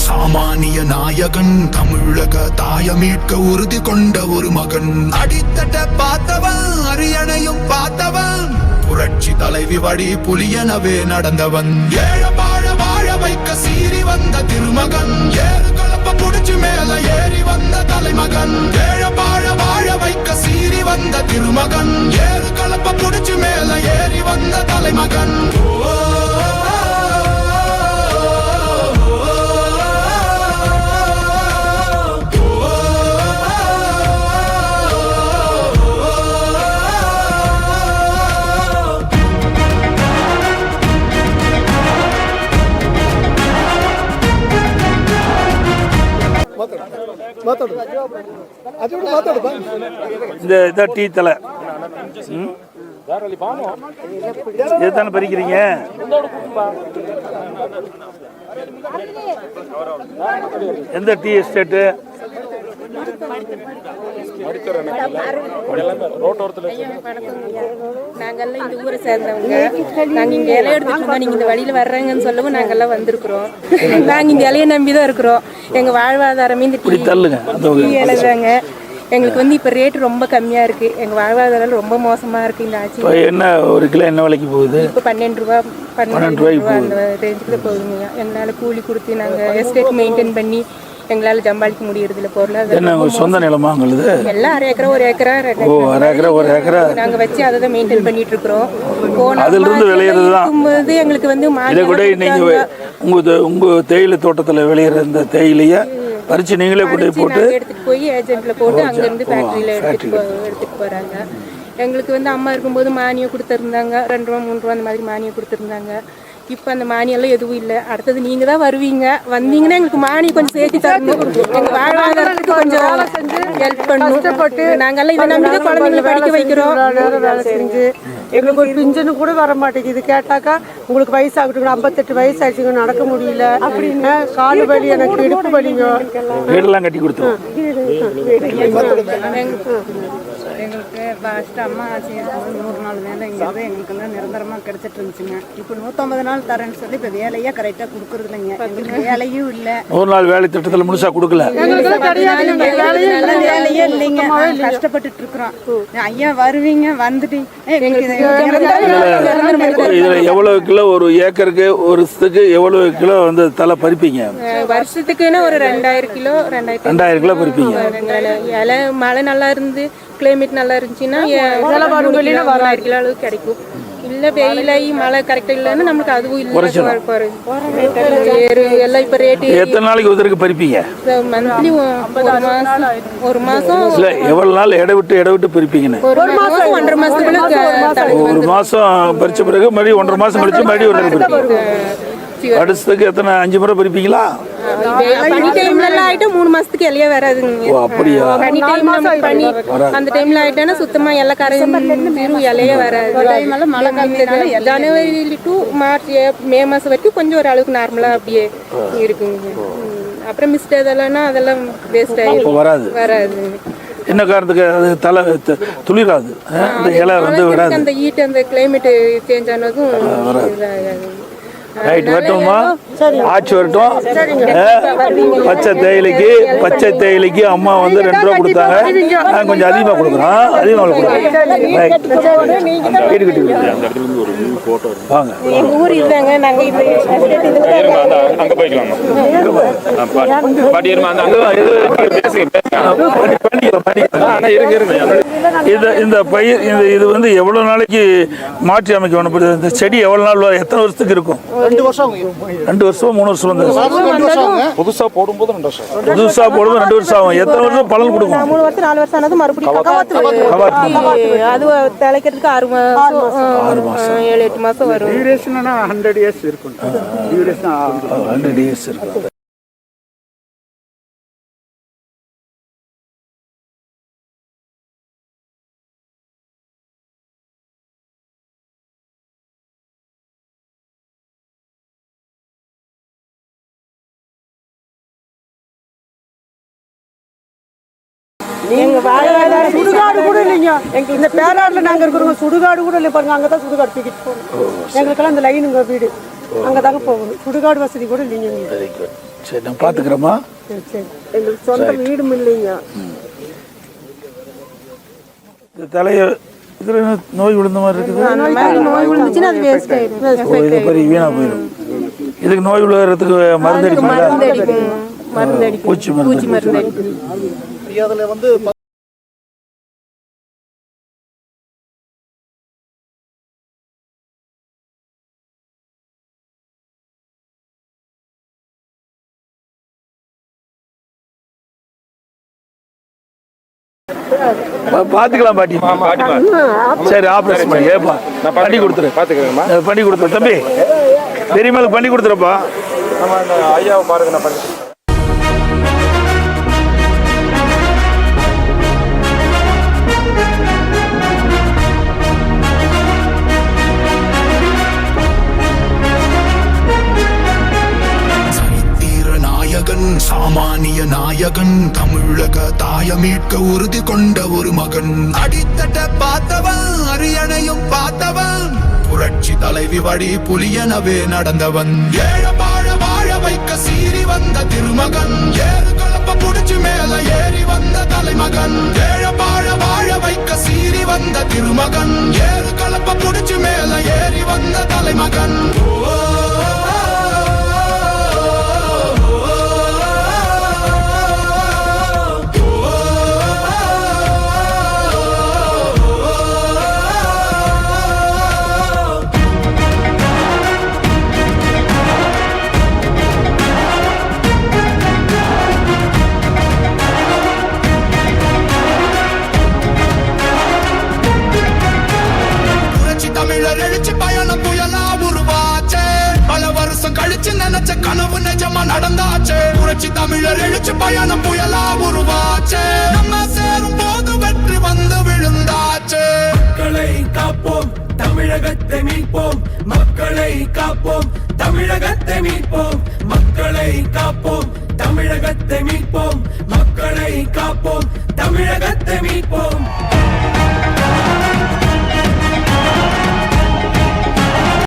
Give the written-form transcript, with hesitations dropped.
சாமானிய நாயகன் தமிழக தாய மீட்க உறுதி கொண்ட ஒரு மகன். அடித்தட்ட பார்த்தவன் அரியணையும் பார்த்தவன் புரட்சி தலைவி வழி புலியனவே நடந்தவன். ஏழ வாழ வாழ வைக்க சீறி வந்த திருமகன் ஏறு கலப்ப புடிச்சு மேல ஏறி வந்த தலைமகன். ஏழ வாழ வாழ வைக்க சீறி வந்த திருமகன் ஏறு கலப்ப புடிச்சு மேல ஏறி வந்த தலைமகன். இந்த டீ தலை எதான பறிக்கிறீங்க? எந்த டீ எஸ்டேட்டு? நாங்கெல்லாம் இந்த ஊரை சேர்ந்தவங்க. நாங்க இங்க இலைய எடுத்துட்டு நீங்க இந்த வழியில வர்றாங்கன்னு சொல்லவும் நாங்கெல்லாம் வந்திருக்கிறோம். நாங்க இந்த இலையை நம்பிதான் இருக்கிறோம். எங்க வாழ்வாதாரமே இந்த டீ இலைதாங்க. எங்களுக்கு வந்து இப்ப ரேட் ரொம்ப கம்மியா இருக்கு. எங்க வாழ்வாதாரம் ரொம்ப மோசமா இருக்கு. இந்த ஆட்சி என்ன ஒரு கிலோ என்ன விலைக்கு போகுது? இப்ப 12 ரூபா அந்த ரேஞ்சுக்கு போகுதுங்க. எங்களால கூலி கொடுத்து நாங்க எஸ்டேட் மெயின்டைன் பண்ணி எங்களால சம்பாதிக்க முடியறது இல்ல. பொருளாதாரம் சொந்த நிலமா உங்களுக்கு? எல்லாம் அரை ஏக்கரா ஒரு ஏக்கரா ஒரு ஏக்கரா நாங்க வச்சு அதை தான் மெயின்டைன் பண்ணிட்டு இருக்கிறோம். அதுல இருந்து விளையிறதுதான் எங்களுக்கு வந்து இதை கூட நீங்க உங்க தேயிலை தோட்டத்துல விளையிற இந்த தேயிலைய பறிச்சு நீங்களே கொண்டு போட்டு எடுத்துட்டு போய் ஏஜென்ட்ல போட்டு அங்க இருந்து ஃபேக்டரியில எடுத்துட்டு போறாங்க. எங்களுக்கு வந்து அம்மா இருக்கும்போது மானியம் கொடுத்துருந்தாங்க. 2 ரூபா 3 ரூபா அந்த மாதிரி மானியம் கொடுத்துருந்தாங்க. இப்போ அந்த மானியெல்லாம் எதுவும் இல்லை. அடுத்தது நீங்க தான் வருவீங்க. வந்தீங்கன்னா எங்களுக்கு மானியம் கொஞ்சம் சேர்த்து தரணும். எங்க வாழ்வாதாரத்துக்கு கொஞ்சம் ஹெல்ப் பண்ணணும். நாங்கெல்லாம் இதை நம்பி தான் குழந்தைங்களை படிக்க வைக்கிறோம். வேலை செஞ்சு எங்களுக்கு ஒரு பிஞ்சனு கூட வர மாட்டேங்குது. கேட்டாக்கா உங்களுக்கு வயசாகட்டும், 58 வயசு ஆயிடுச்சுங்க, நடக்க முடியல அப்படின்னு. காலு வலி, எனக்கு இடுப்பு வலிங்க. வீடெல்லாம் கட்டி கொடுத்தோம். எங்களுக்கு ஃபஸ்ட்டு அம்மா ஆட்சி 100 நாள் வேலை இங்கிறது எங்களுக்கெல்லாம் நிரந்தரமாக கிடச்சிட்டு இருந்துச்சுங்க. இப்போ 150 நாள் தரேன்னு சொல்லி இப்போ வேலையாக கரெக்டாக கொடுக்குறது இல்லைங்க. எங்களுக்கு வேலையும் இல்லை. 100 நாள் வேலை திட்டத்தில் முழுசாக கொடுக்கல. வேலையே இல்லைங்க. கஷ்டப்பட்டுட்டு இருக்கிறோம். ஐயா வருவீங்க, வந்துட்டு இதில் எவ்வளவு கிலோ ஒரு ஏக்கருக்கு ஒரு வருஷத்துக்கு எவ்வளவு கிலோ வந்து தலை பறிப்பீங்க? வருஷத்துக்குன்னா ஒரு 2000 கிலோ 2000 கிலோ பறிப்பீங்க. இலை மழை நல்லா இருந்து கிளைமேட் நல்லா இருந்துச்சுன்னா 1000 கிலோ அளவுக்கு கிடைக்கும். இல்ல வெயிலாகி மழை கரெக்டா இல்லைன்னா நமக்கு அதுவும் இல்லை. எல்லாம் இப்ப ரேட்டு எத்தனை நாளைக்கு ஒருத்தருக்கு பறிப்பீங்க? மந்த்லி ஒரு மாசம் இல்ல எவ்வளவு நாள் இட விட்டு பறிப்பீங்கன்னு? ஒரு மாசம் 1.5 மாசத்துக்குள்ள ஒரு மாசம் பறிச்ச பிறகு மறுபடியும் 1.5 மாசம் கழிச்சு மறுபடியும் அடுத்ததுக்கு எத்தனை 5 முறை பறிப்பீங்களா? பனி டைம்ல எல்லாம் ஆயிட்டா 3 மாசத்துக்கு இலையே வராதுங்க. அப்படியா? பனி டைம்ல பனி அந்த டைம்ல ஆயிட்டானா சுத்தமா எல்லா கரையும் இலையே வராது. ஜனவரி டு மார்ச் மே மாசம் வரைக்கும் கொஞ்சம் ஒரு அளவுக்கு நார்மலா அப்படியே இருக்குங்க. அப்புறம் மிஸ்ட் அதெல்லாம் வேஸ்ட் ஆகி வராது. என்ன காரணத்துக்கு? அது தலை துளிராது, அந்த இலை வந்து வராது. அந்த ஹீட் அந்த கிளைமேட் சேஞ்ச் ஆனதும் ரைட். வரட்டுமா? ஆட்சி வரட்டும். பச்சை தேயிலைக்கு அம்மா வந்து 2 ரூபா கொடுத்தாங்க. நாங்கள் கொஞ்சம் அதிகமாக கொடுக்குறோம். அதிகமாக கொடுக்குறோம். வீடு கட்டி வாங்க. எங்க ஊர் இதுதாங்க. நாங்க இந்த பயிர் இது வந்து எவ்வளவு நாளைக்கு மாற்றி அமைக்க வேணும்? இந்த செடி எவ்வளவு நாள், எத்தனை வருஷத்துக்கு இருக்கும்? 2 வருஷம் 3 வருஷம் வந்து புதுசா போடும்போது 2 வருஷம் 2 வருஷம் ஆகும். எத்தனை வருஷம் பலன் கொடுக்கும்? 3 வருஷம் 4 வருஷம் ஆனது மறுபடியும் அது தலைக்கிறதுக்கு 6 மாசம் 7-8 மாசம் வரும். 100 இயர்ஸ் இருக்கும். 100 இயர்ஸ் இருக்கும். நீங்க வாழ்வாதாரம் சுடுகாடு கூட இல்லைங்க. இந்த பேராடுல நாங்க இருக்கிறோம், சுடுகாடு கூட இல்லை பாருங்க. அங்கதான் சுடுகாடு தூக்கிட்டு போகணும். எங்களுக்கெல்லாம் அந்த லைனுங்க வீடு அங்கே தாங்க போகணும். சுடுகாடு வசதி கூட இல்லைங்க. Very good. சரி நான் பார்த்துக்கிறேம்மா. சரி எங்களுக்கு சொந்த வீடும் இல்லைங்க. இந்த தலையை இதில் நோய் விழுந்த மாதிரி இருக்குது. நோய் விழுந்துச்சுன்னா அது வேஸ்ட் ஆயிடும். இது பெரிய வீணாக போயிடும். இதுக்கு நோய் விழுகிறதுக்கு மருந்து அடிக்கும். பூச்சி மருந்து அதில் வந்து பார்த்துக்கலாம் பாட்டி. சரி ஆப்ரேஷன் பண்ணி ஏப்பா பண்ணி கொடுத்துரு. பார்த்துக்கிறேங்கம்மா. பண்ணி கொடுத்துரு தம்பி. பெரியமேலுக்கு பண்ணி கொடுத்துருப்பா. நம்ம அந்த ஐயாவை பாருங்க, நான் பண்ணி சாமானிய நாயகன் தமிழக தாய மீட்க உறுதி கொண்ட ஒரு மகன். அடித்தட்ட பார்த்தவன் அரியணையும் பார்த்தவன் புரட்சி தலைவி வழி புலியனவே நடந்தவன். ஏழ வாழ வாழ வைக்க சீறி வந்த திருமகன். ஏறு கலப்ப புடிச்சு மேல ஏறி வந்த தலைமகன். ஏழ வாழ வாழ வைக்க சீறி வந்த திருமகன். ஏறு கலப்ப புடிச்சு மேல ஏறி வந்த தலைமகன். தமிழர் எழுச்சி பயணம் புயலா உருவாச்சே. பல வருஷம் கழிச்சு நினைச்ச கனவு நிஜமா நடந்தாச்சே. புரட்சி தமிழர் எழுச்சி பயணம் புயலா உருவாச்சே. நம்ம சேரும் போது வெற்றி வந்து விழுந்தாச்சே. மக்களை காப்போம், தமிழகத்தை மீட்போம். மக்களை காப்போம், தமிழகத்தை மீட்போம். மக்களை காப்போம்,